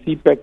CPEC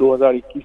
2021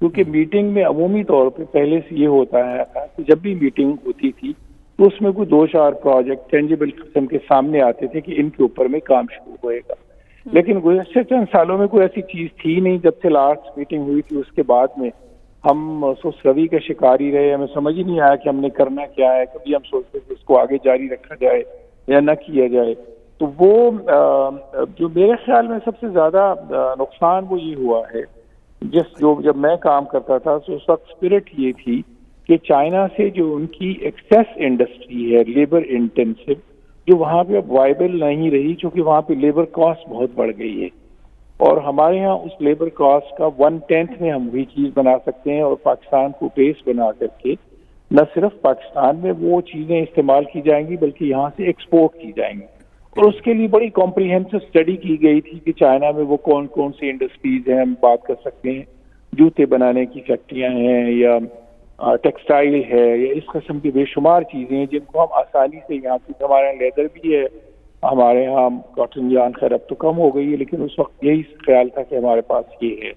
کیونکہ meeting میں عمومی طور پہ پہلے سے یہ ہوتا ہے کہ جب بھی میٹنگ ہوتی تھی تو اس میں کوئی 2-4 پروجیکٹ ٹینجیبل قسم کے سامنے آتے تھے کہ ان کے اوپر میں کام شروع ہوئے گا. لیکن گزشتہ چند سالوں میں کوئی ایسی چیز تھی نہیں. جب سے لاسٹ میٹنگ ہوئی تھی اس کے بعد میں ہم سوچ روی کا شکار ہی رہے. ہمیں سمجھ ہی نہیں آیا کہ ہم نے کرنا کیا ہے. کبھی ہم سوچتے کہ اس کو آگے جاری رکھا جائے یا نہ کیا جائے. تو وہ جو میرے خیال میں سب سے زیادہ نقصان وہ یہ ہوا ہے جب میں کام کرتا تھا تو اس وقت اسپرٹ یہ تھی کہ چائنا سے جو ان کی ایکسیس انڈسٹری ہے لیبر انٹینسو جو وہاں پہ اب وائبل نہیں رہی چونکہ وہاں پہ لیبر کاسٹ بہت بڑھ گئی ہے اور ہمارے ہاں اس لیبر کاسٹ کا 1/10 میں ہم وہی چیز بنا سکتے ہیں اور پاکستان کو بیس بنا کر کے نہ صرف پاکستان میں وہ چیزیں استعمال کی جائیں گی بلکہ یہاں سے ایکسپورٹ کی جائیں گی. اور اس کے لیے بڑی کمپریہنسو اسٹڈی کی گئی تھی کہ چائنا میں وہ کون کون سی انڈسٹریز ہیں. ہم بات کر سکتے ہیں جوتے بنانے کی فیکٹریاں ہیں یا ٹیکسٹائل ہے یا اس قسم کی بے شمار چیزیں ہیں جن کو ہم آسانی سے یہاں کی ہمارے یہاں لیدر بھی ہے ہمارے یہاں کاٹن یان خیر اب تو کم ہو گئی ہے لیکن اس وقت یہی خیال تھا کہ ہمارے پاس یہ ہے.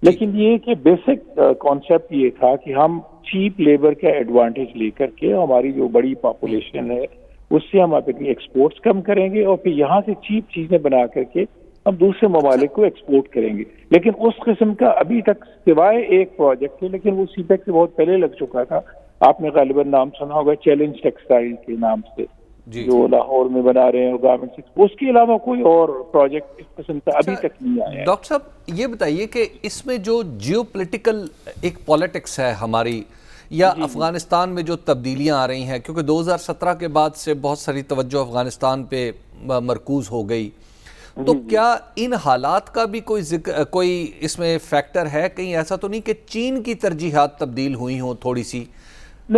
لیکن یہ کہ بیسک کانسیپٹ یہ تھا کہ ہم چیپ لیبر کا ایڈوانٹیج لے کر کے ہماری جو بڑی پاپولیشن ہے اس سے ہم اپنی ایکسپورٹس کم کریں گے اور پھر یہاں سے چیپ چیزیں بنا کر کے ہم دوسرے ممالک کو ایکسپورٹ کریں گے. لیکن اس قسم کا ابھی تک سوائے ایک پروجیکٹ ہے لیکن وہ سی پیک سے بہت پہلے لگ چکا تھا. آپ نے غالباً نام سنا ہوگا چیلنج ٹیکسٹائل کے نام سے جو لاہور میں بنا رہے ہیں گارمنٹس. اس کے علاوہ کوئی اور پروجیکٹ اس قسم کا ابھی تک نہیں آیا ہے. ڈاکٹر صاحب یہ بتائیے کہ اس میں جو جیو پولیٹیکل ایک پالیٹکس ہے ہماری یا افغانستان میں جو تبدیلیاں آ رہی ہیں کیونکہ 2017 کے بعد سے بہت ساری توجہ افغانستان پہ مرکوز ہو گئی تو کیا ان حالات کا بھی کوئی اس میں فیکٹر ہے؟ کہیں ایسا تو نہیں کہ چین کی ترجیحات تبدیل ہوئی ہوں تھوڑی سی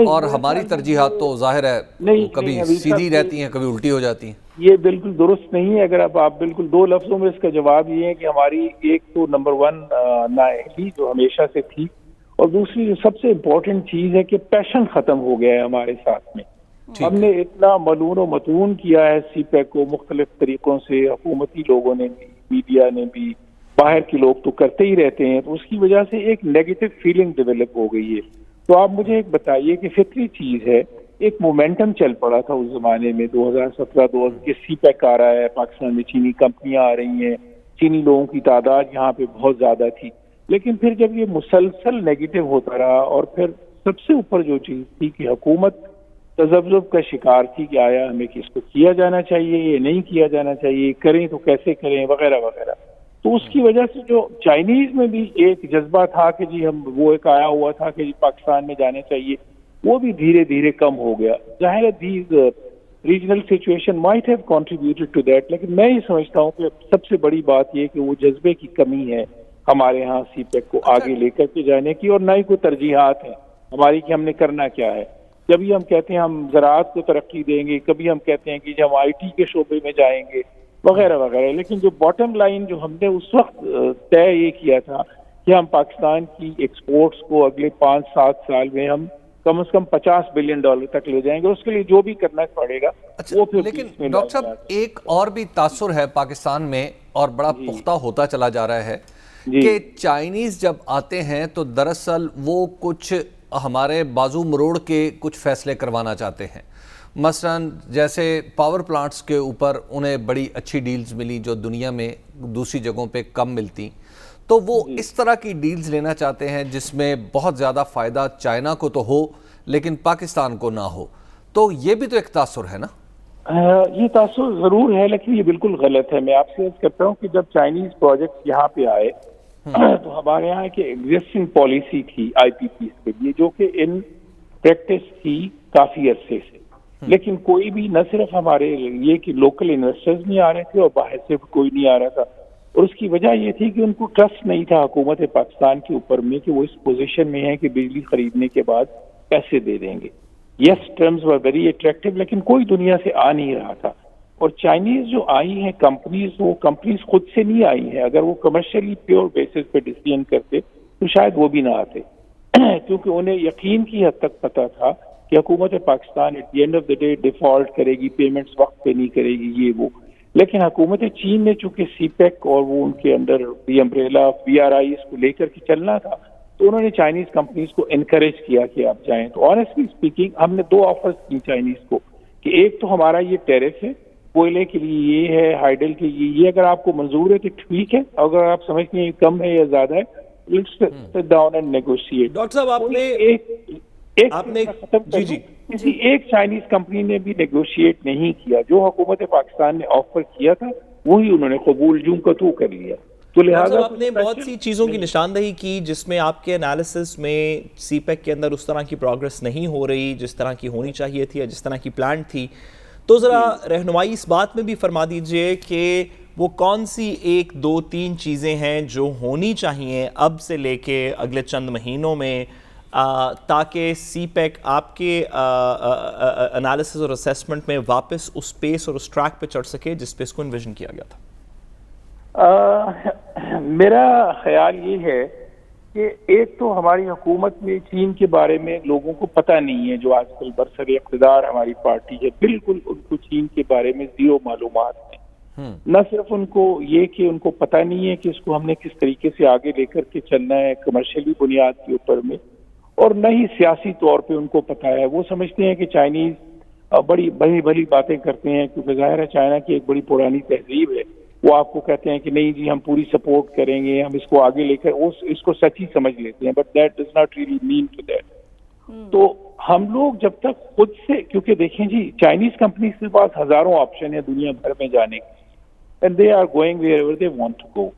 اور ہماری ترجیحات تو ظاہر ہے کبھی سیدھی رہتی ہیں کبھی الٹی ہو جاتی ہیں؟ یہ بالکل درست نہیں ہے. اگر آپ بالکل 2 لفظوں میں اس کا جواب یہ ہے کہ ہماری ایک تو نمبر 1 نااہلی جو ہمیشہ سے تھی اور دوسری جو سب سے امپورٹنٹ چیز ہے کہ پیشن ختم ہو گیا ہے ہمارے ساتھ میں. ہم نے اتنا ملون و متون کیا ہے سی پیک کو مختلف طریقوں سے حکومتی لوگوں نے بھی میڈیا نے بھی باہر کے لوگ تو کرتے ہی رہتے ہیں تو اس کی وجہ سے ایک نیگیٹو فیلنگ ڈیولپ ہو گئی ہے. تو آپ مجھے ایک بتائیے کہ فطری چیز ہے ایک مومنٹم چل پڑا تھا اس زمانے میں 2017 کے سی پیک آ رہا ہے پاکستان میں چینی کمپنیاں آ رہی ہیں چینی لوگوں کی تعداد یہاں پہ بہت زیادہ تھی. لیکن پھر جب یہ مسلسل نیگیٹو ہوتا رہا اور پھر سب سے اوپر جو چیز تھی کہ حکومت تذبذب کا شکار تھی کہ آیا ہمیں اس کو کیا جانا چاہیے یہ نہیں کیا جانا چاہیے کریں تو کیسے کریں وغیرہ وغیرہ. تو اس کی وجہ سے جو چائنیز میں بھی ایک جذبہ تھا کہ جی ہم وہ ایک آیا ہوا تھا کہ جی پاکستان میں جانا چاہیے وہ بھی دھیرے دھیرے کم ہو گیا. ظاہر ہے these regional situation might have contributed to that لیکن میں یہ سمجھتا ہوں کہ سب سے بڑی بات یہ کہ وہ جذبے کی کمی ہے ہمارے ہاں سی پیک کو آگے لے کر کے جانے کی اور نہ ہی کوئی ترجیحات ہیں ہماری کہ ہم نے کرنا کیا ہے. کبھی ہم کہتے ہیں ہم زراعت کو ترقی دیں گے کبھی ہم کہتے ہیں کہ ہم آئی ٹی کے شعبے میں جائیں گے وغیرہ وغیرہ. لیکن جو باٹم لائن جو ہم نے اس وقت طے یہ کیا تھا کہ ہم پاکستان کی ایکسپورٹس کو اگلے 5-7 سال میں ہم کم از کم $50 بلین تک لے جائیں گے. اس کے لیے جو بھی کرنا پڑے گا وہ پھر. لیکن ڈاکٹر صاحب ایک اور بھی تاثر ہے پاکستان میں اور بڑا پختہ ہوتا چلا جا رہا ہے کہ چائنیز جب آتے ہیں تو دراصل وہ کچھ ہمارے بازو مروڑ کے کچھ فیصلے کروانا چاہتے ہیں. مثلا جیسے پاور پلانٹس کے اوپر انہیں بڑی اچھی ڈیلز ملی جو دنیا میں دوسری جگہوں پہ کم ملتی تو وہ اس طرح کی ڈیلز لینا چاہتے ہیں جس میں بہت زیادہ فائدہ چائنا کو تو ہو لیکن پاکستان کو نہ ہو. تو یہ بھی تو ایک تاثر ہے نا؟ یہ تاثر ضرور ہے لیکن یہ بالکل غلط ہے. میں آپ سے عرض کرتا ہوں کہ جب چائنیز پروجیکٹ یہاں پہ آئے تو ہمارے یہاں کی ایگزسٹنگ پالیسی تھی آئی پی پی کے لیے جو کہ ان پریکٹس تھی کافی عرصے سے لیکن کوئی بھی نہ صرف ہمارے یہ کہ لوکل انویسٹرز نہیں آ رہے تھے اور باہر سے کوئی نہیں آ رہا تھا اور اس کی وجہ یہ تھی کہ ان کو ٹرسٹ نہیں تھا حکومت پاکستان کے اوپر میں کہ وہ اس پوزیشن میں ہے کہ بجلی خریدنے کے بعد پیسے دے دیں گے. یس ٹرمز ور ویری اٹریکٹیو لیکن کوئی دنیا سے آ نہیں رہا تھا. اور چائنیز جو آئی ہیں کمپنیز وہ کمپنیز خود سے نہیں آئی ہیں. اگر وہ کمرشلی پیور بیسس پہ ڈیسیژن کرتے تو شاید وہ بھی نہ آتے کیونکہ انہیں یقین کی حد تک پتا تھا کہ حکومت Pakistan at the end of the day default کرے گی پیمنٹس وقت پہ نہیں کرے گی یہ وہ. لیکن حکومت چین نے چونکہ سی پیک اور وہ ان کے under the umbrella of BRI اس کو لے کر کے چلنا تھا تو انہوں نے چائنیز کمپنیز کو انکریج کیا کہ آپ جائیں. تو آنیسٹلی اسپیکنگ ہم نے 2 آفرز کی چائنیز کو کہ ایک تو ہمارا یہ ٹیرف ہے کوئلے کے لیے, یہ ہے ہائیڈل کے لیے, یہ اگر آپ کو منظور ہے تو ٹھیک ہے, اگر آپ سمجھتے ہیں کم ہے یا زیادہ ہے let's sit down and negotiate. Doctor صاحب کسی ایک چائنیز کمپنی نے بھی نیگوشیٹ نہیں کیا, جو حکومت پاکستان نے آفر کیا تھا وہی انہوں نے قبول جوں کا تو کر لیا. تو لہٰذا آپ نے بہت سی چیزوں کی نشاندہی کی جس میں آپ کے انالیسس میں سی پیک کے اندر اس طرح کی پروگرس نہیں ہو رہی جس طرح کی ہونی چاہیے تھی یا جس طرح کی پلان تھی. تو ذرا رہنمائی اس بات میں بھی فرما دیجئے کہ وہ کون سی 1 2 3 چیزیں ہیں جو ہونی چاہیے اب سے لے کے اگلے چند مہینوں میں تاکہ سی پیک آپ کے انالیسس اور اسیسمنٹ میں واپس اس پیس اور اس ٹریک پہ چڑھ سکے جس پہ اس کو انویژن کیا گیا تھا. میرا خیال یہ ہے کہ ایک تو ہماری حکومت میں چین کے بارے میں لوگوں کو پتہ نہیں ہے, جو آج کل برسر اقتدار ہماری پارٹی ہے بالکل ان کو چین کے بارے میں زیرو معلومات ہیں. نہ صرف ان کو یہ کہ ان کو پتہ نہیں ہے کہ اس کو ہم نے کس طریقے سے آگے لے کر کے چلنا ہے کمرشلی بنیاد کے اوپر میں, اور نہ ہی سیاسی طور پہ ان کو پتہ ہے. وہ سمجھتے ہیں کہ چائنیز بڑی بڑی باتیں کرتے ہیں کیونکہ ظاہر ہے چائنا کی ایک بڑی پرانی تہذیب ہے. وہ آپ کو کہتے ہیں کہ نہیں جی ہم پوری سپورٹ کریں گے, ہم اس کو آگے لے کر اس کو سچ ہی سمجھ لیتے ہیں, but that does not really mean to that. تو ہم لوگ جب تک خود سے, کیونکہ دیکھیں جی چائنیز کمپنیز کے پاس ہزاروں آپشن ہیں دنیا بھر میں جانے کے, and they are going wherever they want to go.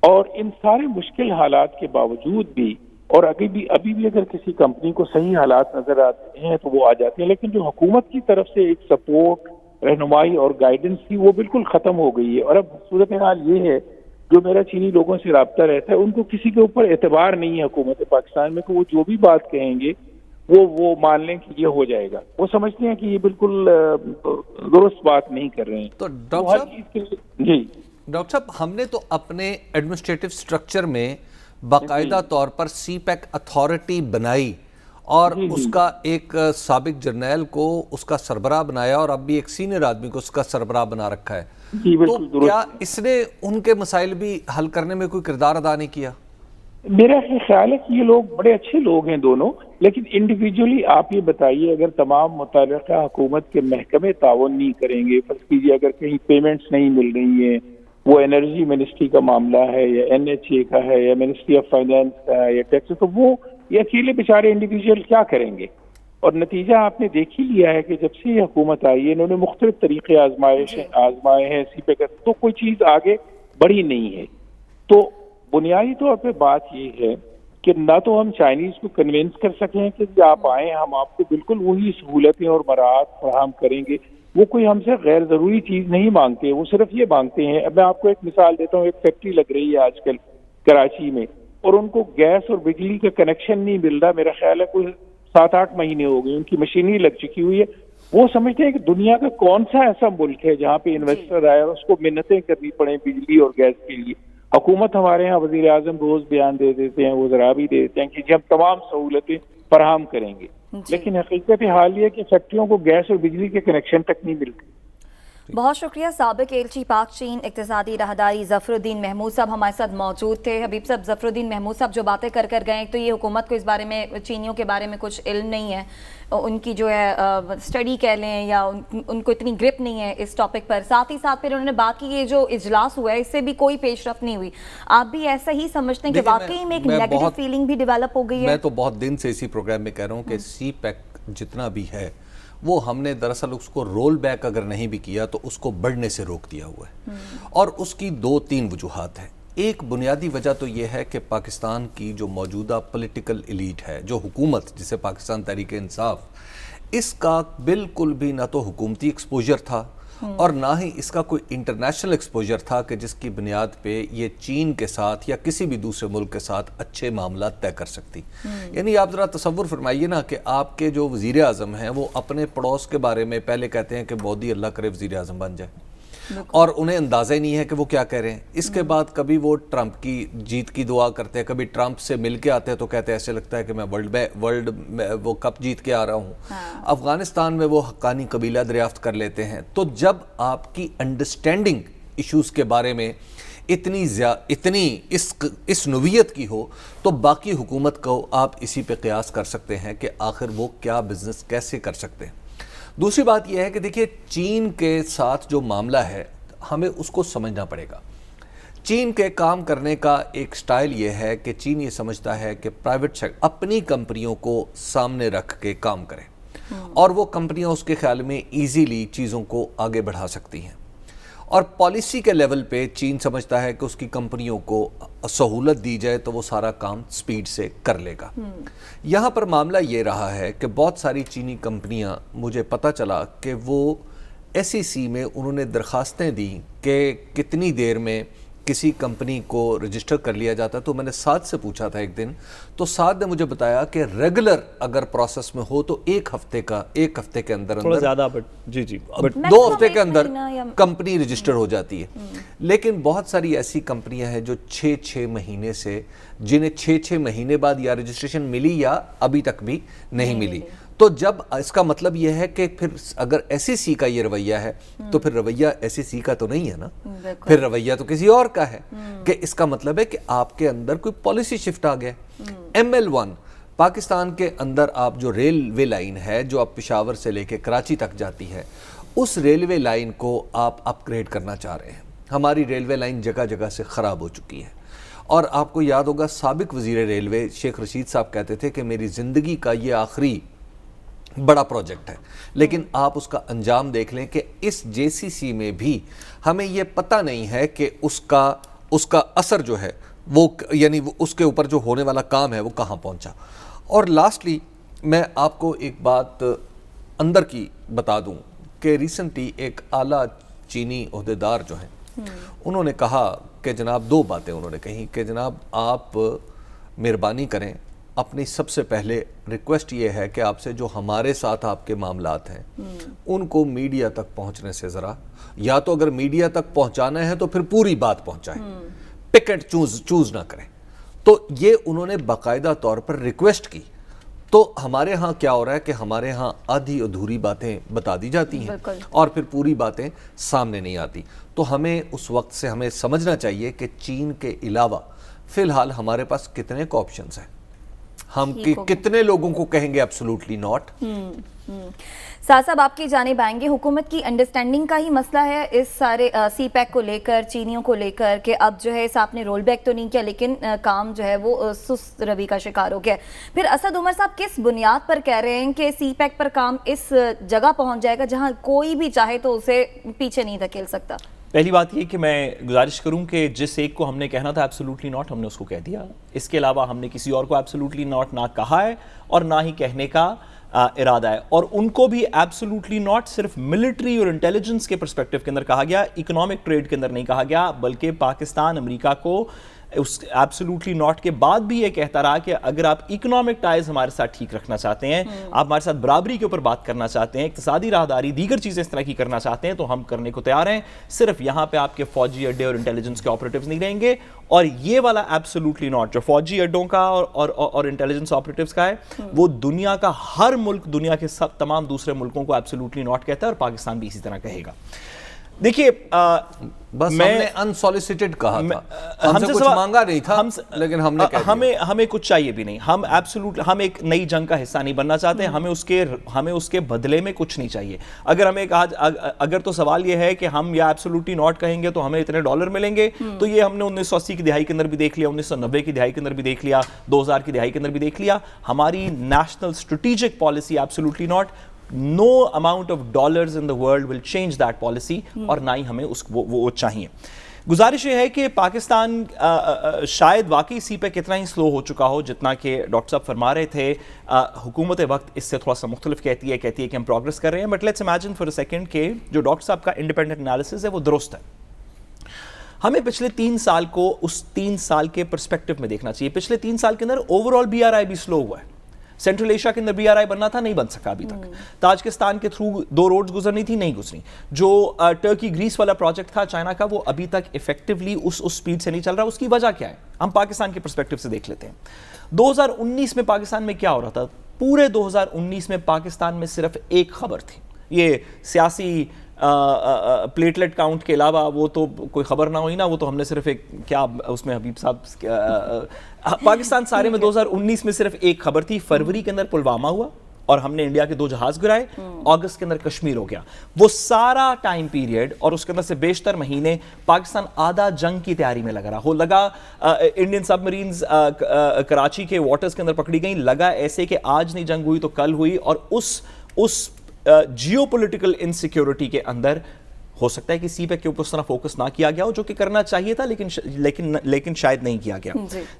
اور ان سارے مشکل حالات کے باوجود بھی, اور ابھی بھی اگر کسی کمپنی کو صحیح حالات نظر آتے ہیں تو وہ آ جاتے ہیں, لیکن جو حکومت کی طرف سے ایک سپورٹ رہنمائی اور گائیڈنس تھی وہ بالکل ختم ہو گئی ہے. اور اب صورتحال یہ ہے جو میرا چینی لوگوں سے رابطہ رہتا ہے ان کو کسی کے اوپر اعتبار نہیں ہے حکومت پاکستان میں کہ وہ جو بھی بات کہیں گے وہ مان لیں کہ یہ ہو جائے گا. وہ سمجھتے ہیں کہ یہ بالکل درست بات نہیں کر رہے ہیں. تو ڈاکٹر صاحب ہم نے تو اپنے ایڈمنسٹریٹو سٹرکچر میں باقاعدہ طور پر سی پیک اتھارٹی بنائی اور اس کا ایک سابق جرنیل کو اس کا سربراہ بنایا اور اب بھی ایک سینئر آدمی کو اس کا سربراہ بنا رکھا ہے. تو کیا اس نے ان کے مسائل بھی حل کرنے میں کوئی کردار ادا نہیں کیا؟ میرا خیال ہے کہ یہ لوگ بڑے اچھے لوگ ہیں دونوں, لیکن انڈیویجولی آپ یہ بتائیے اگر تمام متعلقہ حکومت کے محکمے تعاون نہیں کریں گے, فرض کیجیے اگر کہیں پیمنٹس نہیں مل رہی ہیں, وہ انرجی منسٹری کا معاملہ ہے یا NHA کا ہے یا منسٹری آف فائنینس کا ہے یا ٹیکس, تو وہ یہ اکیلے بیچارے انڈیویجول کیا کریں گے؟ اور نتیجہ آپ نے دیکھ ہی لیا ہے کہ جب سے یہ حکومت آئی ہے انہوں نے مختلف طریقے آزمائے ہیں سی پے کا, تو کوئی چیز آگے بڑھی نہیں ہے. تو بنیادی طور پہ بات یہ ہے کہ نہ تو ہم چائنیز کو کنونس کر سکیں کہ آپ آئیں ہم آپ کو بالکل وہی سہولتیں اور مراعات فراہم کریں گے. وہ کوئی ہم سے غیر ضروری چیز نہیں مانگتے, وہ صرف یہ مانگتے ہیں. اب میں آپ کو ایک مثال دیتا ہوں, ایک فیکٹری لگ رہی ہے آج کل کراچی میں اور ان کو گیس اور بجلی کا کنیکشن نہیں مل رہا, میرا خیال ہے کوئی 7-8 مہینے ہو گئے, ان کی مشینری لگ چکی ہوئی ہے. وہ سمجھتے ہیں کہ دنیا کا کون سا ایسا ملک ہے جہاں پہ انویسٹر آئے اور اس کو منتیں کرنی پڑیں بجلی اور گیس کے لیے. حکومت ہمارے ہاں وزیر اعظم روز بیان دے دیتے ہیں, وزراء بھی دے دیتے ہیں کہ ہم تمام سہولتیں فراہم کریں گے, لیکن حقیقت حال یہ کہ فیکٹریوں کو گیس اور بجلی کے کنیکشن تک نہیں ملتے. بہت شکریہ. سابق ایلچی پاک چین اقتصادی راہداری ظفر الدین محمود صاحب ہمارے ساتھ موجود تھے. حبیب صاحب, ظفر الدین محمود صاحب جو باتیں کر گئے, ایک تو یہ حکومت کو اس بارے میں چینیوں کے بارے میں کچھ علم نہیں ہے, ان کی جو ہے اسٹڈی کہہ لیں یا ان کو اتنی گرپ نہیں ہے اس ٹاپک پر. ساتھ ہی ساتھ پھر انہوں نے بات کی یہ جو اجلاس ہوا ہے اس سے بھی کوئی پیش رفت نہیں ہوئی. آپ بھی ایسا ہی سمجھتے ہیں کہ واقعی میں ایک نیگیٹو فیلنگ بھی ڈیولپ ہو گئی ہے؟ میں تو بہت دن سے اسی پروگرام میں کہہ رہا ہوں کہ سی پیک جتنا بھی ہے وہ ہم نے دراصل اس کو رول بیک اگر نہیں بھی کیا تو اس کو بڑھنے سے روک دیا ہوا ہے, اور اس کی 2-3 وجوہات ہیں. ایک بنیادی وجہ تو یہ ہے کہ پاکستان کی جو موجودہ پولیٹیکل ایلیٹ ہے, جو حکومت جسے پاکستان تحریک انصاف, اس کا بالکل بھی نہ تو حکومتی ایکسپوجر تھا اور نہ ہی اس کا کوئی انٹرنیشنل ایکسپوجر تھا کہ جس کی بنیاد پہ یہ چین کے ساتھ یا کسی بھی دوسرے ملک کے ساتھ اچھے معاملات طے کر سکتی. یعنی آپ ذرا تصور فرمائیے نا کہ آپ کے جو وزیر اعظم ہیں وہ اپنے پڑوس کے بارے میں پہلے کہتے ہیں کہ مودی اللہ کرے وزیر اعظم بن جائے, اور انہیں اندازہ ہی نہیں ہے کہ وہ کیا کہہ رہے ہیں. اس کے بعد کبھی وہ ٹرمپ کی جیت کی دعا کرتے ہیں, کبھی ٹرمپ سے مل کے آتے ہیں تو کہتے ہیں ایسے لگتا ہے کہ میں ورلڈ وہ کپ جیت کے آ رہا ہوں. افغانستان میں وہ حقانی قبیلہ دریافت کر لیتے ہیں. تو جب آپ کی انڈرسٹینڈنگ ایشوز کے بارے میں اتنی اس نوعیت کی ہو تو باقی حکومت کو آپ اسی پہ قیاس کر سکتے ہیں کہ آخر وہ کیا بزنس کیسے کر سکتے ہیں۔ دوسری بات یہ ہے کہ دیکھیے چین کے ساتھ جو معاملہ ہے ہمیں اس کو سمجھنا پڑے گا۔ چین کے کام کرنے کا ایک سٹائل یہ ہے کہ چین یہ سمجھتا ہے کہ پرائیویٹ سیکٹر اپنی کمپنیوں کو سامنے رکھ کے کام کرے اور وہ کمپنیاں اس کے خیال میں ایزیلی چیزوں کو آگے بڑھا سکتی ہیں، اور پالیسی کے لیول پہ چین سمجھتا ہے کہ اس کی کمپنیوں کو سہولت دی جائے تو وہ سارا کام سپیڈ سے کر لے گا۔ یہاں پر معاملہ یہ رہا ہے کہ بہت ساری چینی کمپنیاں، مجھے پتہ چلا کہ وہ SEC میں انہوں نے درخواستیں دیں کہ کتنی دیر میں کسی کمپنی کو رجسٹر کر لیا جاتا ہے، تو میں نے ساتھ سے پوچھا تھا ایک دن، تو ساتھ نے مجھے بتایا کہ ریگولر اگر پروسیس میں ہو تو ایک ہفتے کے اندر تھوڑا زیادہ جی 2 ہفتے کے اندر کمپنی رجسٹر ہو جاتی ہے۔ لیکن بہت ساری ایسی کمپنیاں ہیں جو 6 مہینے سے، جنہیں 6 مہینے بعد یا رجسٹریشن ملی یا ابھی تک بھی نہیں ملی۔ تو جب اس کا مطلب یہ ہے کہ پھر اگر SEC کا یہ رویہ ہے تو پھر رویہ SEC کا تو نہیں ہے نا، پھر رویہ تو کسی اور کا ہے، کہ اس کا مطلب ہے کہ آپ کے اندر کوئی پالیسی شفٹ آ گیا۔ ML1 پاکستان کے اندر آپ جو ریلوے لائن ہے جو آپ پشاور سے لے کے کراچی تک جاتی ہے، اس ریلوے لائن کو آپ اپ گریڈ کرنا چاہ رہے ہیں۔ ہماری ریلوے لائن جگہ جگہ سے خراب ہو چکی ہے، اور آپ کو یاد ہوگا سابق وزیر ریلوے شیخ رشید صاحب کہتے تھے کہ میری زندگی کا یہ آخری بڑا پروجیکٹ ہے، لیکن آپ اس کا انجام دیکھ لیں کہ اس JCC میں بھی ہمیں یہ پتہ نہیں ہے کہ اس کا اثر جو ہے وہ، یعنی اس کے اوپر جو ہونے والا کام ہے وہ کہاں پہنچا۔ اور لاسٹلی میں آپ کو ایک بات اندر کی بتا دوں کہ ریسنٹلی ایک اعلیٰ چینی عہدیدار جو ہیں انہوں نے کہا کہ جناب 2 باتیں انہوں نے کہیں کہ جناب آپ مہربانی کریں، اپنی سب سے پہلے ریکویسٹ یہ ہے کہ آپ سے جو ہمارے ساتھ آپ کے معاملات ہیں ان کو میڈیا تک پہنچنے سے ذرا، یا تو اگر میڈیا تک پہنچانا ہے تو پھر پوری بات پہنچائیں، پک اینڈ چوز نہ کریں۔ تو یہ انہوں نے باقاعدہ طور پر ریکویسٹ کی۔ تو ہمارے ہاں کیا ہو رہا ہے کہ ہمارے ہاں آدھی ادھوری باتیں بتا دی جاتی ہیں اور پھر پوری باتیں سامنے نہیں آتی۔ تو ہمیں اس وقت سے ہمیں سمجھنا چاہیے کہ چین کے علاوہ فی الحال ہمارے پاس کتنے کو آپشنز ہیں، ہم کتنے لوگوں کو کہیں گے ایبسولوٹلی ناٹ۔ صاحب آپ کی جانب آئیں گے، حکومت کی انڈرسٹینڈنگ کا ہی مسئلہ ہے اس سارے CPEC کو لے کر، چینیوں کو لے کر، کہ اب جو ہے آپ نے رول بیک تو نہیں کیا لیکن کام جو ہے وہ سست روی کا شکار ہو گیا۔ پھر اسد عمر صاحب کس بنیاد پر کہہ رہے ہیں کہ CPEC پر کام اس جگہ پہنچ جائے گا جہاں کوئی بھی چاہے تو اسے پیچھے نہیں دھکیل سکتا؟ پہلی بات یہ کہ میں گزارش کروں کہ جس ایک کو ہم نے کہنا تھا ایبسولوٹلی ناٹ، ہم نے اس کو کہہ دیا۔ اس کے علاوہ ہم نے کسی اور کو ایبسولوٹلی ناٹ نہ کہا ہے اور نہ ہی کہنے کا ارادہ ہے، اور ان کو بھی ایبسولوٹلی ناٹ صرف ملٹری اور انٹیلیجنس کے پرسپیکٹو کے اندر کہا گیا، اکنامک ٹریڈ کے اندر نہیں کہا گیا، بلکہ پاکستان امریکہ کو اس ایبسولوٹلی ناٹ کے بعد بھی یہ کہتا رہا کہ اگر آپ اکنامک ٹائز ہمارے ساتھ ٹھیک رکھنا چاہتے ہیں، آپ ہمارے ساتھ برابری کے اوپر بات کرنا چاہتے ہیں، اقتصادی راہداری، دیگر چیزیں اس طرح کی کرنا چاہتے ہیں تو ہم کرنے کو تیار ہیں، صرف یہاں پہ آپ کے فوجی اڈے اور انٹیلیجنس کے آپریٹیوز نہیں رہیں گے۔ اور یہ والا ایبسولوٹلی ناٹ جو فوجی اڈوں کا اور انٹیلیجنس آپریٹیوز کا ہے، وہ دنیا کا ہر ملک، دنیا کے سب تمام دوسرے ملکوں کو ایبسولوٹلی ناٹ کہتا ہے، اور پاکستان بھی اسی طرح کہے گا۔ دیکھیے بس ہم نے انسولیسیٹڈ کہا تھا، ہم سے کچھ مانگا نہیں تھا لیکن ہم نے کہہ دیا۔ ہمیں کچھ چاہیے بھی نہیں، ہم ایبسولوٹ، ہم ایک نئی جنگ کا حصہ نہیں بننا چاہتے، ہمیں اس کے بدلے میں کچھ نہیں چاہیے۔ اگر ہمیں کہا، اگر تو سوال یہ ہے کہ ہم یا ایبسولوٹلی ناٹ کہیں گے تو ہمیں اتنے ڈالر ملیں گے، تو یہ ہم نے 1980 کی دہائی کے اندر بھی دیکھ لیا، 1990 کی دہائی کے اندر بھی دیکھ لیا، 2000 کی دہائی کے اندر بھی دیکھ لیا۔ ہماری national strategic policy absolutely not, no amount of dollars in the world will change that policy، اور نہ ہی ہمیں وہ چاہیے۔ گزارش یہ ہے کہ پاکستان شاید واقعی CPEC اتنا ہی سلو ہو چکا ہو جتنا کہ ڈاکٹر صاحب فرما رہے تھے۔ حکومت وقت اس سے تھوڑا سا مختلف کہتی ہے کہ ہم پروگرس کر رہے ہیں، but let's imagine for a second کہ جو ڈاکٹر صاحب کا انڈیپینڈنٹ انالیسس ہے وہ درست ہے۔ ہمیں پچھلے 3 سال کو اس 3 سال کے پرسپیکٹو میں دیکھنا چاہیے۔ پچھلے 3 سال کے اندر اوور آل BRI بھی سلو ہوا ہے۔ سینٹرل ایشیا کے اندر BRI بننا تھا، نہیں بن سکا ابھی تک۔ تاجکستان کے تھرو 2 روڈز گزرنی تھی، نہیں گزری۔ جو ٹرکی گریس والا پروجیکٹ تھا چائنا کا، وہ ابھی تک ایفیکٹولی اس سپیڈ سے نہیں چل رہا۔ اس کی وجہ کیا ہے؟ ہم پاکستان کے پرسپیکٹو سے دیکھ لیتے ہیں۔ 2019 میں پاکستان میں کیا ہو رہا تھا؟ پورے 2019 میں پاکستان میں صرف ایک خبر تھی، یہ سیاسی پلیٹلیٹ کاؤنٹ کے علاوہ وہ تو کوئی خبر نہ ہوئی نا, وہ تو ہم نے صرف ایک کیا اس میں حبیب صاحب پاکستان سارے میں 2019 میں صرف ایک خبر تھی, فروری کے اندر پلوامہ ہوا اور ہم نے انڈیا کے 2 جہاز گرائے, اگست کے اندر کشمیر ہو گیا. وہ سارا ٹائم پیریڈ اور اس کے اندر سے بیشتر مہینے پاکستان آدھا جنگ کی تیاری میں لگا انڈین سب مرینز کراچی کے واٹرز کے اندر پکڑی گئیں, لگا ایسے کہ آج نہیں جنگ ہوئی تو کل ہوئی, اور اس جیو پولیٹیکل انسیکیورٹی کے اندر ہو سکتا ہے کہ سی پیک کے اوپر اس طرح فوکس نہ کیا گیا ہو, جو کہ کرنا چاہیے تھا لیکن شاید نہیں کیا گیا.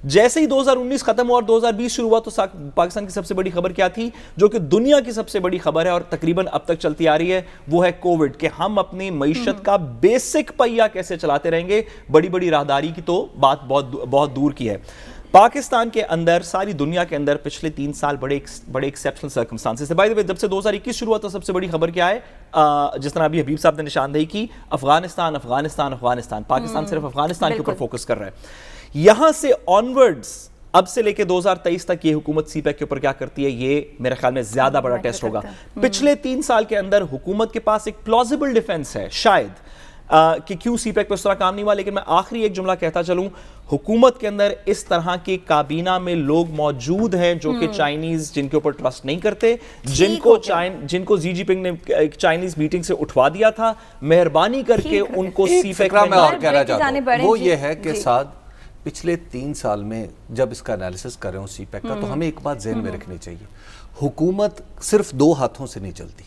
جیسے ہی 2019 ختم ہوا اور 2020 شروع ہوا تو پاکستان کی سب سے بڑی خبر کیا تھی, جو کہ دنیا کی سب سے بڑی خبر ہے اور تقریباً اب تک چلتی آ رہی ہے, وہ ہے کووڈ, کہ ہم اپنی معیشت کا بیسک پہیہ کیسے چلاتے رہیں گے. بڑی راہداری کی تو بات بہت دور کی ہے. پاکستان کے اندر, ساری دنیا کے اندر پچھلے 3 سال بڑے ایکسیپشنل سرکمسٹانسز ہیں. بائی دی وے, جب سے 2021 شروع ہوا تو سب سے بڑی خبر کیا ہے, جس طرح ابھی حبیب صاحب نے نشاندہی کی, افغانستان. پاکستان صرف افغانستان کے اوپر فوکس کر رہا ہے. یہاں سے آنورڈز اب سے لے کے 2023 تک یہ حکومت سی پیک کے اوپر کیا کرتی ہے, یہ میرے خیال میں زیادہ بڑا ٹیسٹ ہوگا. پچھلے 3 سال کے اندر حکومت کے پاس ایک پلازیبل ڈیفنس ہے شاید کہ کیوں سی پیک پہ اس طرح کام نہیں ہوا, لیکن میں آخری ایک جملہ کہتا چلوں, حکومت کے اندر اس طرح کے کابینہ میں لوگ موجود ہیں جو کہ چائنیز, جن کے اوپر ٹرسٹ نہیں کرتے, جن کو زی جی پنگ نے چائنیز میٹنگ سے اٹھوا دیا تھا, مہربانی کر کے ان کو سی پیک میں اور کہنا چاہتا ہوں وہ یہ ہے کہ ساتھ پچھلے 3 سال میں جب اس کا انالیسس کر رہے ہوں سی پیک کا, تو ہمیں ایک بات ذہن میں رکھنی چاہیے, حکومت صرف 2 ہاتھوں سے نہیں چلتی.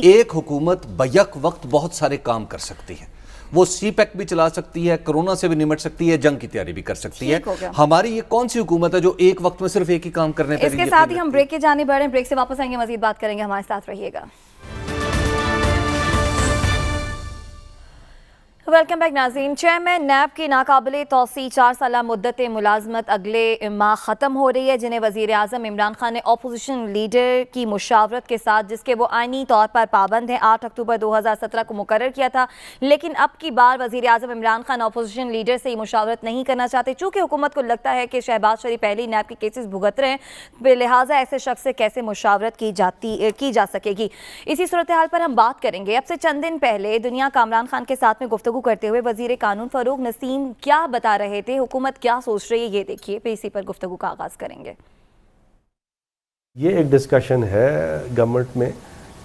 ایک حکومت بیک وقت بہت سارے کام کر سکتی ہے, وہ سی پیک بھی چلا سکتی ہے, کرونا سے بھی نمٹ سکتی ہے, جنگ کی تیاری بھی کر سکتی ہے. ہماری یہ کون سی حکومت ہے جو ایک وقت میں صرف ایک ہی کام کرنے پر. اس کے ساتھ ہی ہم بریک کے جانے بڑھ رہے ہیں, بریک سے واپس آئیں گے, مزید بات کریں گے, ہمارے ساتھ رہیے گا. ویلکم بیک ناظرین. چیئرمین نیب کی ناقابل توسیع 4 سالہ مدت ملازمت اگلے ماہ ختم ہو رہی ہے, جنہیں وزیر اعظم عمران خان نے اپوزیشن لیڈر کی مشاورت کے ساتھ, جس کے وہ آئینی طور پر پابند ہیں, 8 اکتوبر 2017 کو مقرر کیا تھا. لیکن اب کی بار وزیر اعظم عمران خان اپوزیشن لیڈر سے مشاورت نہیں کرنا چاہتے, چونکہ حکومت کو لگتا ہے کہ شہباز شریف پہلے ہی نیب کے کیسز بھگت رہے ہیں, لہٰذا ایسے شخص سے کیسے مشاورت کی جا سکے گی. اسی صورتحال پر ہم بات کریں گے. اب سے چند دن پہلے دنیا کا عمران خان کے ساتھ میں گفتگو کرتے ہوئے وزیر قانون فاروق نسیم کیا بتا رہے تھے, حکومت کیا سوچ رہی ہے, یہ دیکھیے. پھر اسی پر گفتگو کا آغاز کریں گے. یہ ایک ڈسکشن ہے گورنمنٹ میں,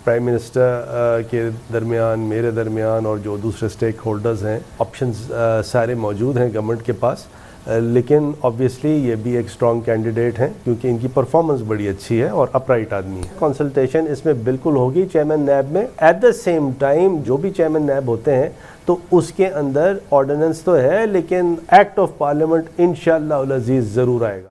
پرائم منسٹر کے درمیان, میرے درمیان, اور جو دوسرے سٹیک ہولڈرز ہیں. آپشنز سارے موجود ہیں گورنمنٹ کے پاس, لیکن آبویسلی یہ بھی ایک اسٹرانگ کینڈیڈیٹ ہیں کیونکہ ان کی پرفارمنس بڑی اچھی ہے اور اپرائٹ آدمی ہے. کنسلٹیشن اس میں بالکل ہوگی چیئرمین نیب میں. ایٹ دا سیم ٹائم جو بھی چیئرمین نیب ہوتے ہیں تو اس کے اندر آرڈیننس تو ہے, لیکن ایکٹ آف پارلیمنٹ انشاءاللہ العزیز ضرور آئے گا.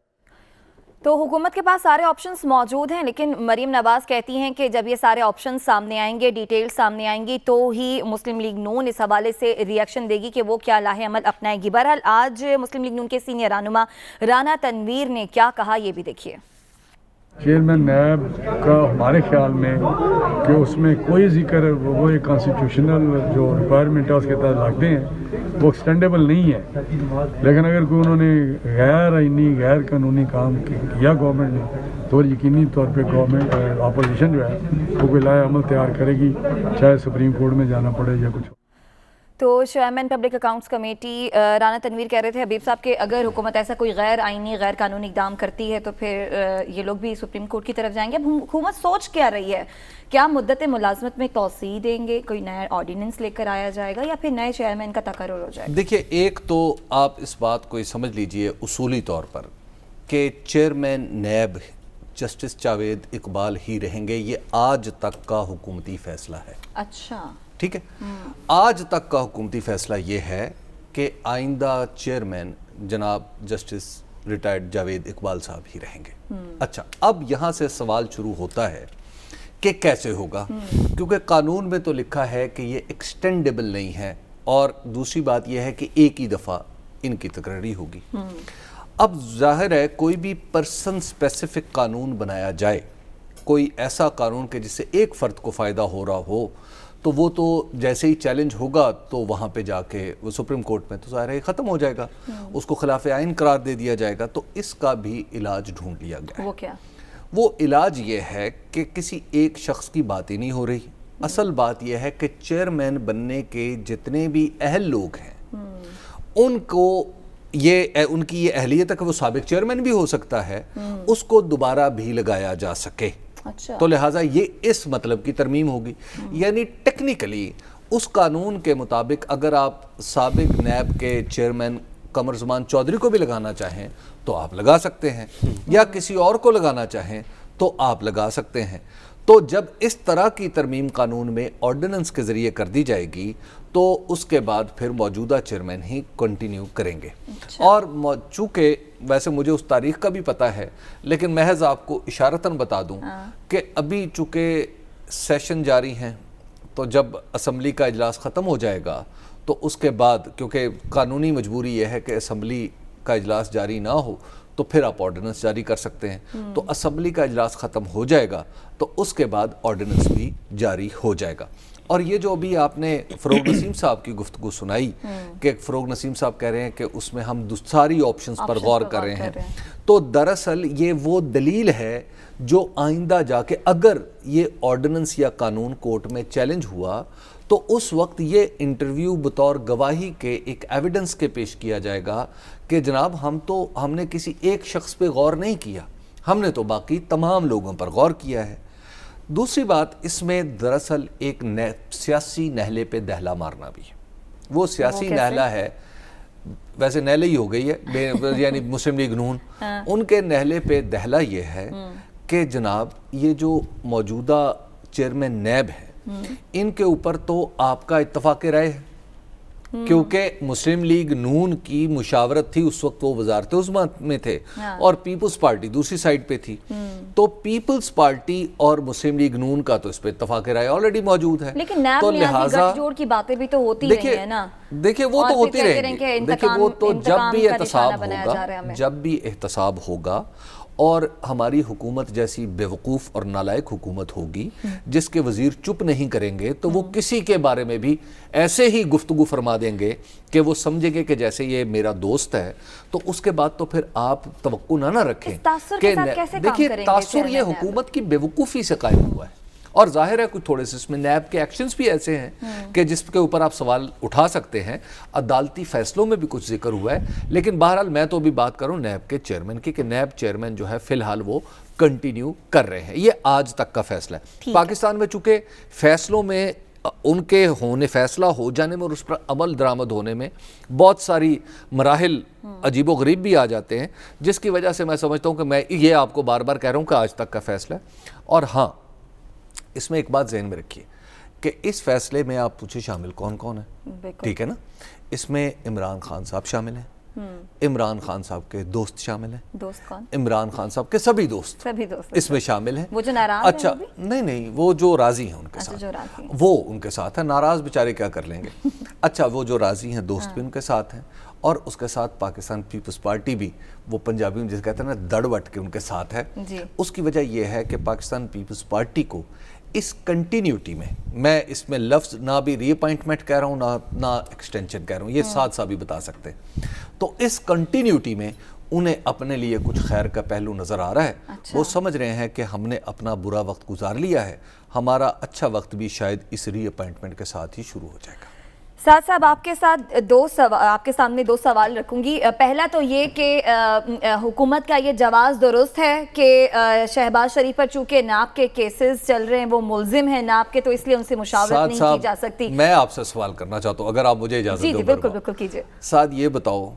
تو حکومت کے پاس سارے آپشنز موجود ہیں, لیکن مریم نواز کہتی ہیں کہ جب یہ سارے آپشنز سامنے آئیں گے, ڈیٹیل سامنے آئیں گی, تو ہی مسلم لیگ نون اس حوالے سے ریئیکشن دے گی کہ وہ کیا لاہ عمل اپنائے گی. بہرحال آج مسلم لیگ نون کے سینئر رہنما رانا تنویر نے کیا کہا, یہ بھی دیکھیے. چیئرمین نیب کا ہمارے خیال میں کہ اس میں کوئی ذکر, وہ ایک کانسٹیٹیوشنل جو ریکوائرمنٹ ہے اس کے تحت لاتے ہیں, وہ ایکسٹینڈیبل نہیں ہے. لیکن اگر کوئی انہوں نے غیر آئینی غیر قانونی کام کیا گورنمنٹ نے, تو یقینی طور پہ گورنمنٹ اپوزیشن جو ہے وہ کوئی لاہ عمل تیار کرے گی, چاہے سپریم کورٹ میں جانا پڑے یا کچھ. تو chairman public accounts committee Rana Tanveer کہہ رہے تھے حبیب صاحب کہ اگر حکومت ایسا کوئی غیر آئینی غیر قانونی اقدام کرتی ہے تو پھر یہ لوگ بھی سپریم کورٹ کی طرف جائیں گے. اب حکومت سوچ کیا رہی ہے, کیا مدت ملازمت میں توسیع دیں گے, کوئی نیا آرڈیننس لے کر آیا جائے گا, یا پھر نئے چیئرمین کا تقرر ہو جائے گا؟ دیکھیے, ایک تو آپ اس بات کو سمجھ لیجئے اصولی طور پر کہ chairman NAB justice Javed Iqbal ہی رہیں گے. یہ آج تک کا حکومتی فیصلہ ہے. اچھا, ٹھیک ہے. آج تک کا حکومتی فیصلہ یہ ہے کہ آئندہ چیئرمین جناب جسٹس ریٹائرڈ جاوید اقبال صاحب ہی رہیں گے. اچھا, اب یہاں سے سوال شروع ہوتا ہے کہ کیسے ہوگا, کیونکہ قانون میں تو لکھا ہے کہ یہ ایکسٹینڈیبل نہیں ہے, اور دوسری بات یہ ہے کہ ایک ہی دفعہ ان کی تقرری ہوگی. اب ظاہر ہے کوئی بھی پرسن سپیسیفک قانون بنایا جائے, کوئی ایسا قانون کہ جس سے ایک فرد کو فائدہ ہو رہا ہو, تو وہ تو جیسے ہی چیلنج ہوگا تو وہاں پہ جا کے وہ سپریم کورٹ میں تو ظاہر ہے ختم ہو جائے گا, اس کو خلاف آئین قرار دے دیا جائے گا. تو اس کا بھی علاج ڈھونڈ لیا گیا ہے. وہ کیا؟ وہ علاج یہ ہے کہ کسی ایک شخص کی بات ہی نہیں ہو رہی, اصل بات یہ ہے کہ چیئرمین بننے کے جتنے بھی اہل لوگ ہیں ان کو ان کی یہ اہلیت ہے کہ وہ سابق چیئرمین بھی ہو سکتا ہے, اس کو دوبارہ بھی لگایا جا سکے. تو لہٰذا یہ اس مطلب کی ترمیم ہوگی. یعنی ٹیکنیکلی اس قانون کے مطابق اگر آپ سابق نیب کے چیئرمین قمر زمان چودھری کو بھی لگانا چاہیں تو آپ لگا سکتے ہیں, یا کسی اور کو لگانا چاہیں تو آپ لگا سکتے ہیں. تو جب اس طرح کی ترمیم قانون میں آرڈیننس کے ذریعے کر دی جائے گی تو اس کے بعد پھر موجودہ چیئرمین ہی کنٹینیو کریں گے. اور چونکہ ویسے مجھے اس تاریخ کا بھی پتہ ہے, لیکن محض آپ کو اشارتاً بتا دوں کہ ابھی چونکہ سیشن جاری ہیں, تو جب اسمبلی کا اجلاس ختم ہو جائے گا تو اس کے بعد, کیونکہ قانونی مجبوری یہ ہے کہ اسمبلی کا اجلاس جاری نہ ہو تو پھر آپ آرڈیننس جاری کر سکتے ہیں. تو اسمبلی کا اجلاس ختم ہو جائے گا تو اس کے بعد آرڈیننس بھی جاری ہو جائے گا. اور یہ جو ابھی آپ نے فروغ نسیم صاحب کی گفتگو سنائی کہ فروغ نسیم صاحب کہہ رہے ہیں کہ اس میں ہم ساری آپشنز پر غور کر رہے ہیں, تو دراصل یہ وہ دلیل ہے جو آئندہ جا کے اگر یہ آرڈیننس یا قانون کورٹ میں چیلنج ہوا تو اس وقت یہ انٹرویو بطور گواہی کے ایک ایویڈنس کے پیش کیا جائے گا کہ جناب ہم نے کسی ایک شخص پہ غور نہیں کیا, ہم نے تو باقی تمام لوگوں پر غور کیا ہے. دوسری بات, اس میں دراصل ایک سیاسی نہلے پہ دہلا مارنا بھی ہے. وہ سیاسی نہلہ ہے, ویسے نہلے ہی ہو گئی ہے, یعنی مسلم لیگ نون, ان کے نہلے پہ دہلا یہ ہے کہ جناب یہ جو موجودہ چیئرمین نیب ہے ان کے اوپر تو آپ کا اتفاق رائے ہے, کیونکہ مسلم لیگ نون کی مشاورت تھی اس وقت, وہ وزارت عظمیٰ میں تھے اور پیپلز پارٹی دوسری سائڈ پہ تھی. تو پیپلز پارٹی اور مسلم لیگ نون کا تو اس پہ اتفاق رائے آلریڈی موجود ہے. لیکن نیب نیازی گٹھ جوڑ کی باتیں بھی تو ہوتی رہی ہیں نا. دیکھیں وہ تو ہوتی رہیں گی, دیکھیں وہ تو جب بھی احتساب ہوگا اور ہماری حکومت جیسی بیوقوف اور نالائق حکومت ہوگی جس کے وزیر چپ نہیں کریں گے تو وہ کسی کے بارے میں بھی ایسے ہی گفتگو فرما دیں گے کہ وہ سمجھیں گے کہ جیسے یہ میرا دوست ہے, تو اس کے بعد تو پھر آپ توقع نہ رکھیں. دیکھیے تاثر یہ حکومت کی بیوقوفی سے قائم ہوا ہے, اور ظاہر ہے کچھ تھوڑے سے اس میں نیب کے ایکشنز بھی ایسے ہیں کہ جس کے اوپر آپ سوال اٹھا سکتے ہیں. عدالتی فیصلوں میں بھی کچھ ذکر ہوا ہے, لیکن بہرحال میں تو بھی بات کروں نیب کے چیئرمین کی کہ نیب چیئرمین جو ہے فی الحال وہ کنٹینیو کر رہے ہیں. یہ آج تک کا فیصلہ ہے. پاکستان میں چونکہ فیصلوں میں ان کے فیصلہ ہو جانے میں اور اس پر عمل درآمد ہونے میں بہت ساری مراحل عجیب و غریب بھی آ جاتے ہیں, جس کی وجہ سے میں سمجھتا ہوں کہ میں یہ آپ کو بار بار کہہ رہا ہوں کہ آج تک کا فیصلہ ہے. اور ہاں, اس میں ایک بات ذہن میں رکھیے کہ اس فیصلے میں آپ پوچھیں شامل کون کون ہے, ٹھیک ہے نا. اس میں عمران خان صاحب شامل ہیں, عمران خان صاحب کے دوست شامل ہیں. دوست کون؟ عمران خان صاحب کے سبھی دوست اس میں شامل ہیں. وہ جو ناراض ہیں؟ اچھا نہیں, وہ جو راضی ہیں ان کے ساتھ, وہ ان کے ساتھ ہیں. ناراض بیچارے کیا کر لیں گے. اچھا, وہ جو راضی ہیں دوست بھی ان کے ساتھ ہیں, اور اس کے ساتھ پاکستان پیپلز پارٹی بھی, وہ پنجابی میں جسے کہتے ہیں نا دڑ وٹ کے, ان کے ساتھ ہے. اس کی وجہ یہ ہے کہ پاکستان پیپلز پارٹی کو اس کنٹینیوٹی میں اس میں لفظ نہ بھی ری اپائنٹمنٹ کہہ رہا ہوں نہ ایکسٹینشن کہہ رہا ہوں, یہ ساتھ ساتھ بھی بتا سکتے ہیں. تو اس کنٹینیوٹی میں انہیں اپنے لیے کچھ خیر کا پہلو نظر آ رہا ہے. وہ سمجھ رہے ہیں کہ ہم نے اپنا برا وقت گزار لیا ہے, ہمارا اچھا وقت بھی شاید اس ری اپائنٹمنٹ کے ساتھ ہی شروع ہو جائے گا. سعد صاحب, آپ کے سامنے دو سوال رکھوں گی. پہلا تو یہ کہ حکومت کا یہ جواز درست ہے کہ شہباز شریف پر چونکہ ناب کے کیسز چل رہے ہیں, وہ ملزم ہیں ناب کے, تو اس لیے ان سے مشاورت نہیں کی جا سکتی. میں آپ سے سوال کرنا چاہتا ہوں, اگر آپ مجھے اجازت دو. جی بالکل کیجئے. سعد, یہ بتاؤ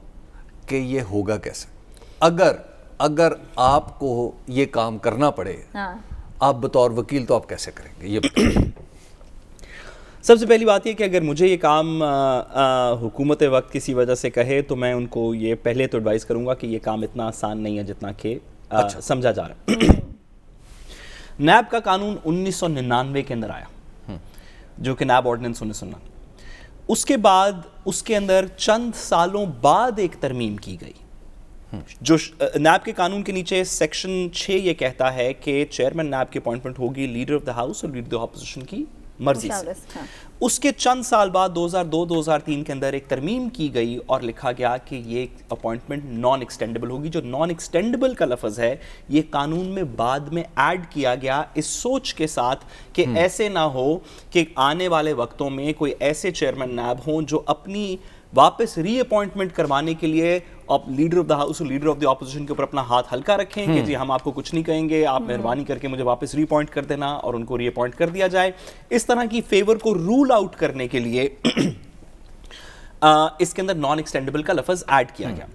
کہ یہ ہوگا کیسے اگر آپ کو یہ کام کرنا پڑے, آپ بطور وکیل تو آپ کیسے کریں گے, یہ بتائیں. سب سے پہلی بات یہ کہ اگر مجھے یہ کام حکومت وقت کسی وجہ سے کہے تو میں ان کو یہ پہلے تو ایڈوائز کروں گا کہ یہ کام اتنا آسان نہیں ہے جتنا کہ سمجھا جا رہا ہے. نیب کا قانون 1999 کے اندر آیا, جو کہ نیب آرڈیننس 1999. اس کے بعد اس کے اندر چند سالوں بعد ایک ترمیم کی گئی, جو نیب کے قانون کے نیچے سیکشن 6 یہ کہتا ہے کہ چیئرمین نیب کی اپوائنٹمنٹ ہوگی لیڈر آف دا ہاؤس اور لیڈر آف دا اپوزیشن کی مرضی سے. اس کے چند سال بعد 2002-2003 کے اندر ایک ترمیم کی گئی اور لکھا گیا کہ یہ اپوائنٹمنٹ نان ایکسٹینڈیبل ہوگی. جو نان ایکسٹینڈیبل کا لفظ ہے یہ قانون میں بعد میں ایڈ کیا گیا اس سوچ کے ساتھ کہ ایسے نہ ہو کہ آنے والے وقتوں میں کوئی ایسے چیئرمین نیب ہوں جو اپنی واپس ری اپوائنٹمنٹ کروانے کے لیے لیڈر آف دا ہاؤس اور لیڈر آف دی اپوزیشن کے اوپر اپنا ہاتھ ہلکا رکھیں کہ جی ہم آپ کو کچھ نہیں کہیں گے, آپ مہربانی کر کے مجھے واپس ری اپوائنٹ کر دینا, اور ان کو ری اپوائنٹ کر دیا جائے. اس طرح کی فیور کو رول آؤٹ کرنے کے لیے اس کے اندر نان ایکسٹینڈیبل کا لفظ ایڈ کیا گیا.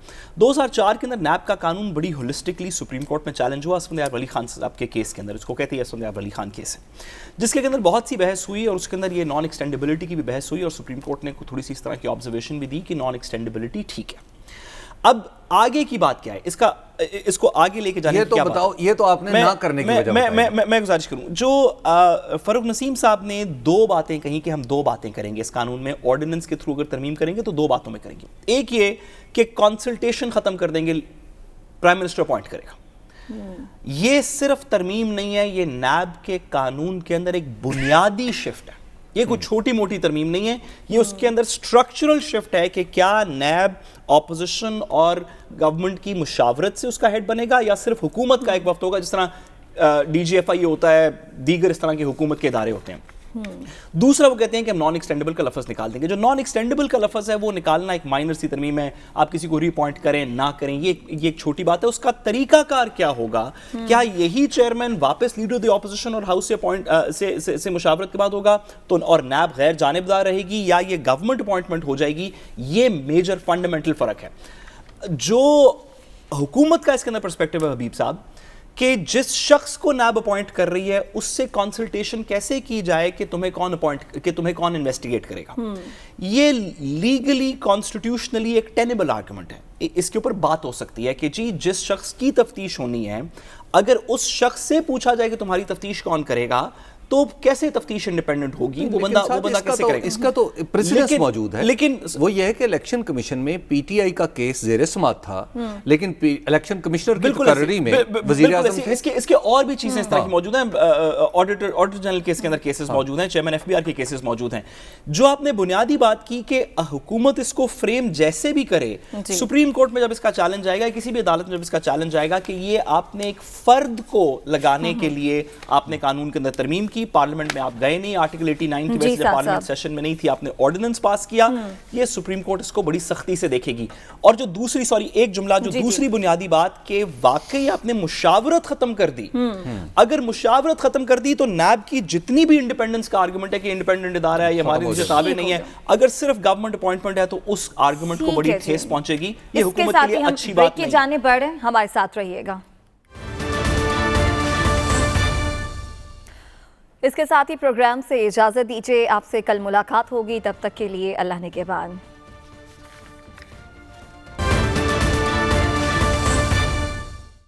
2004 کے اندر نیب کا قانون بڑی ہولسٹکلی سپریم کورٹ میں چیلنج ہوا اسفندیار ولی خان صاحب کے کیس کے اندر, اس کو کہتے ہیں اسفندیار ولی خان کیس ہے, جس کے اندر بہت سی بحث ہوئی اور اس کے اندر یہ نان ایکسٹینڈیبلٹی کی بھی بحث ہوئی اور سپریم کورٹ نے تھوڑی سی اس طرح کی آبزرویشن بھی دی کہ نان ایکسٹینڈیبلٹی ٹھیک ہے. اب آگے کی بات کیا ہے, اس کو آگے لے کے جانے کی کیا بات ہے؟ بتاؤ, یہ تو آپ نے نہ کرنے کی وجہ بتائی. میں گزارش کروں, جو فاروق نسیم صاحب نے دو باتیں کہیں کہ ہم دو باتیں کریں گے اس قانون میں, آرڈیننس کے تھرو اگر ترمیم کریں گے تو دو باتوں میں کریں گے. ایک یہ کہ کنسلٹیشن ختم کر دیں گے, پرائم منسٹر اپوائنٹ کرے گا. یہ صرف ترمیم نہیں ہے, یہ نیب کے قانون کے اندر ایک بنیادی شفٹ ہے. یہ کوئی چھوٹی موٹی ترمیم نہیں ہے, یہ اس کے اندر سٹرکچرل شفٹ ہے کہ کیا نیب اپوزیشن اور گورنمنٹ کی مشاورت سے اس کا ہیڈ بنے گا یا صرف حکومت کا ایک وقت ہوگا, جس طرح ڈی جی ایف آئی ہوتا ہے, دیگر اس طرح کے حکومت کے ادارے ہوتے ہیں. دوسرا وہ کہتے ہیں کہ ہم نان ایکسٹینڈیبل کا لفظ نکال دیں گے. جو نان ایکسٹینڈیبل کا لفظ ہے وہ نکالنا ایک مائنر سی ترمیم ہے, آپ کسی کو ری اپوائنٹ کریں نہ کریں یہ ایک چھوٹی بات ہے. اس کا طریقہ کار کیا ہوگا, کیا یہی چیئرمین واپس لیڈر آف دی اپوزیشن اور ہاؤس سے مشاورت کے بعد ہوگا تو, اور نیب غیر جانبدار رہے گی, یا یہ گورنمنٹ اپوائنٹمنٹ ہو جائے گی؟ یہ میجر فنڈامنٹل فرق ہے. جو حکومت کا اس کے اندر پرسپیکٹو ہے حبیب صاحب, کہ جس شخص کو نیب اپوائنٹ کر رہی ہے اس سے کنسلٹیشن کیسے کی جائے کہ تمہیں کون انویسٹیگیٹ کرے گا, یہ لیگلی کانسٹیٹیوشنلی ایک ٹینیبل آرگومنٹ ہے. اس کے اوپر بات ہو سکتی ہے کہ جی جس شخص کی تفتیش ہونی ہے اگر اس شخص سے پوچھا جائے کہ تمہاری تفتیش کون کرے گا تو کیسے تفتیش انڈیپینڈنٹ ہوگی, وہ بندہ کیسے کرے گا؟ اس کا تو پریسیڈنس موجود ہے, لیکن وہ یہ ہے کہ الیکشن کمیشن میں پی ٹی آئی کا کیس زیر سماعت تھا, لیکن الیکشن کمشنر کی مقرری میں وزیر اعظم تھے. اس کے اور بھی چیزیں اس طرح کی موجود ہیں, آڈیٹر جنرل کیس کے اندر کیسز موجود ہیں, چیئرمین ایف بی آر کے کیسز موجود ہیں. جو آپ نے بنیادی بات کی کہ حکومت اس کو فریم جیسے بھی کرے, سپریم کورٹ میں جب اس کا چیلنج آئے گا, کسی بھی عدالت میں جب اس کا چیلنج آئے گا کہ یہ آپ نے ایک فرد کو لگانے کے لیے آپ نے قانون کے اندر ترمیم کی, پارلیمنٹ میں آپ گئے نہیں, آرٹیکل 89 کی وجہ سے پارلیمنٹ سیشن میں نہیں تھی, آپ نے آرڈیننس پاس کیا, یہ سپریم کورٹ اس کو بڑی سختی سے دیکھے گی. اور جو دوسری ایک جملہ جو دوسری بنیادی بات کہ واقعی آپ نے مشاورت ختم کر دی, اگر مشاورت ختم کر دی تو نیب کی جتنی بھی انڈیپینڈنس کا آرگومنٹ ہے کہ انڈیپینڈنٹ ادارہ ہے, یہ ہمارے نیچے تابع نہیں ہے, اگر صرف گورنمنٹ اپوائنٹمنٹ ہے تو اس آرگومنٹ کو بڑی ٹھیس پہنچے گی. یہ حکومت کے لیے اچھی بات نہیں. جانے بڑھ ہمارے ساتھ رہیے گا. اس کے ساتھ ہی پروگرام سے اجازت دیجیے, آپ سے کل ملاقات ہوگی, تب تک کے لیے اللہ نگہبان.